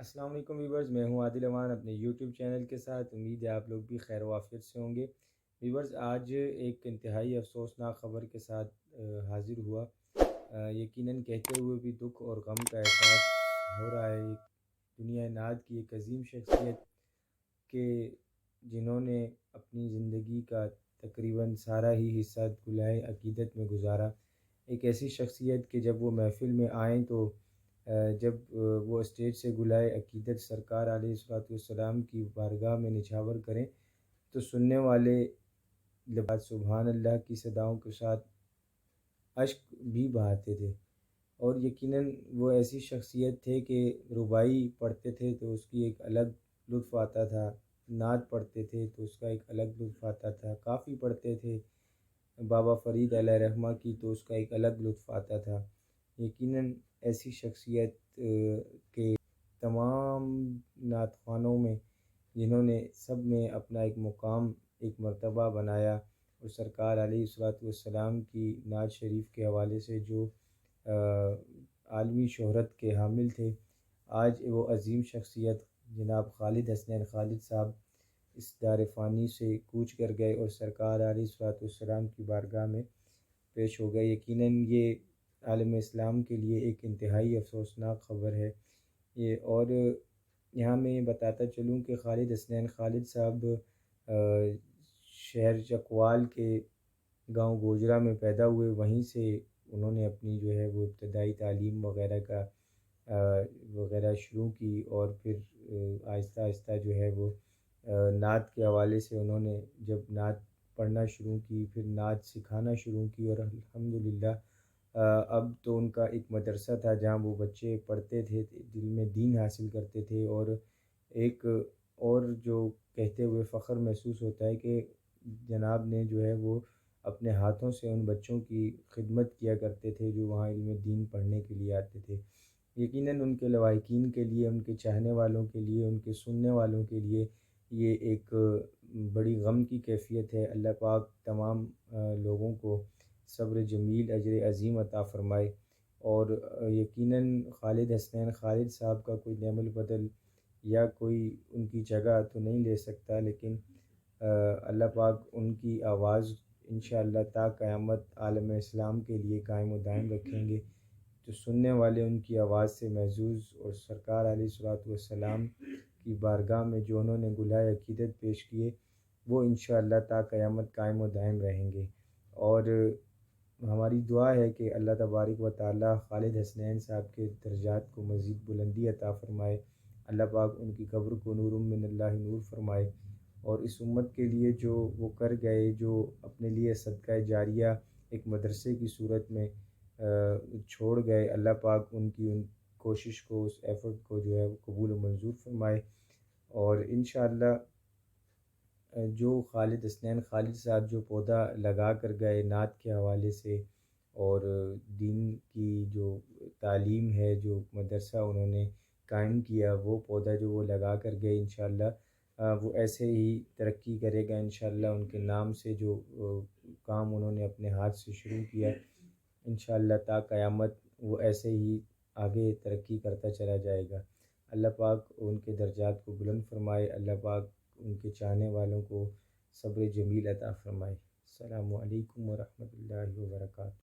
السلام علیکم ویورز، میں ہوں عادل امان اپنے یوٹیوب چینل کے ساتھ۔ امید ہے آپ لوگ بھی خیر و عافیت سے ہوں گے۔ ویورز، آج ایک انتہائی افسوسناک خبر کے ساتھ حاضر ہوا۔ یقیناً کہتے ہوئے بھی دکھ اور غم کا احساس ہو رہا ہے۔ دنیا ناد کی ایک عظیم شخصیت کے جنہوں نے اپنی زندگی کا تقریباً سارا ہی حصہ گلہائے عقیدت میں گزارا۔ ایک ایسی شخصیت کہ جب وہ محفل میں آئیں تو جب وہ اسٹیج سے گلہائے عقیدت سرکار علیہ الصلوۃ والسلام کی بارگاہ میں نچھاور کریں تو سننے والے لباس سبحان اللہ کی صداؤں کے ساتھ اشک بھی بہاتے تھے۔ اور یقیناً وہ ایسی شخصیت تھے کہ ربائی پڑھتے تھے تو اس کی ایک الگ لطف آتا تھا، نعت پڑھتے تھے تو اس کا ایک الگ لطف آتا تھا، کافی پڑھتے تھے بابا فرید علیہ رحمہ کی تو اس کا ایک الگ لطف آتا تھا۔ یقیناً ایسی شخصیت کے تمام نعت خوانوں میں جنہوں نے سب نے اپنا ایک مقام، ایک مرتبہ بنایا اور سرکار علیہ الصلوۃ والسلام کی نعت شریف کے حوالے سے جو عالمی شہرت کے حامل تھے، آج وہ عظیم شخصیت جناب خالد حسنین خالد صاحب اس دار فانی سے کوچ کر گئے اور سرکار علیہ الصلوۃ والسلام کی بارگاہ میں پیش ہو گئے۔ یقیناً یہ عالم اسلام کے لیے ایک انتہائی افسوسناک خبر ہے اور یہاں میں بتاتا چلوں کہ خالد حسنین خالد صاحب شہر چکوال کے گاؤں گوجرا میں پیدا ہوئے، وہیں سے انہوں نے اپنی جو ہے وہ ابتدائی تعلیم وغیرہ شروع کی اور پھر آہستہ آہستہ جو ہے وہ نعت کے حوالے سے انہوں نے جب نعت پڑھنا شروع کی، پھر نعت سکھانا شروع کی اور الحمدللہ اب تو ان کا ایک مدرسہ تھا جہاں وہ بچے پڑھتے تھے، دل میں دین حاصل کرتے تھے اور ایک اور جو کہتے ہوئے فخر محسوس ہوتا ہے کہ جناب نے جو ہے وہ اپنے ہاتھوں سے ان بچوں کی خدمت کیا کرتے تھے جو وہاں علم دین پڑھنے کے لیے آتے تھے۔ یقیناً ان کے لواحقین کے لیے، ان کے چاہنے والوں کے لیے، ان کے سننے والوں کے لیے یہ ایک بڑی غم کی کیفیت ہے۔ اللہ پاک تمام لوگوں کو صبر جمیل اجر عظیم عطا فرمائے اور یقیناً خالد حسنین خالد صاحب کا کوئی نعم البدل یا کوئی ان کی جگہ تو نہیں لے سکتا، لیکن اللہ پاک ان کی آواز انشاءاللہ تا قیامت عالم اسلام کے لیے قائم و دائم رکھیں گے۔ جو سننے والے ان کی آواز سے محظوظ اور سرکار علیہ الصلوۃ والسلام کی بارگاہ میں جو انہوں نے گلہائے عقیدت پیش کیے وہ انشاءاللہ تا قیامت قائم و دائم رہیں گے۔ اور ہماری دعا ہے کہ اللہ تبارک و تعالی خالد حسنین صاحب کے درجات کو مزید بلندی عطا فرمائے، اللہ پاک ان کی قبر کو نور من اللہ نور فرمائے اور اس امت کے لیے جو وہ کر گئے، جو اپنے لیے صدقہ جاریہ ایک مدرسے کی صورت میں چھوڑ گئے، اللہ پاک ان کی ان کوشش کو، اس ایفرٹ کو جو ہے وہ قبول و منظور فرمائے اور انشاءاللہ جو خالد حسنین خالد صاحب جو پودا لگا کر گئے نعت کے حوالے سے اور دین کی جو تعلیم ہے، جو مدرسہ انہوں نے قائم کیا، وہ پودا جو وہ لگا کر گئے انشاءاللہ وہ ایسے ہی ترقی کرے گا انشاءاللہ۔ ان کے نام سے جو کام انہوں نے اپنے ہاتھ سے شروع کیا انشاءاللہ تا قیامت وہ ایسے ہی آگے ترقی کرتا چلا جائے گا۔ اللہ پاک ان کے درجات کو بلند فرمائے، اللہ پاک ان کے چاہنے والوں کو صبر جمیل عطا فرمائے۔ السلام علیکم ورحمۃ اللہ وبرکاتہ۔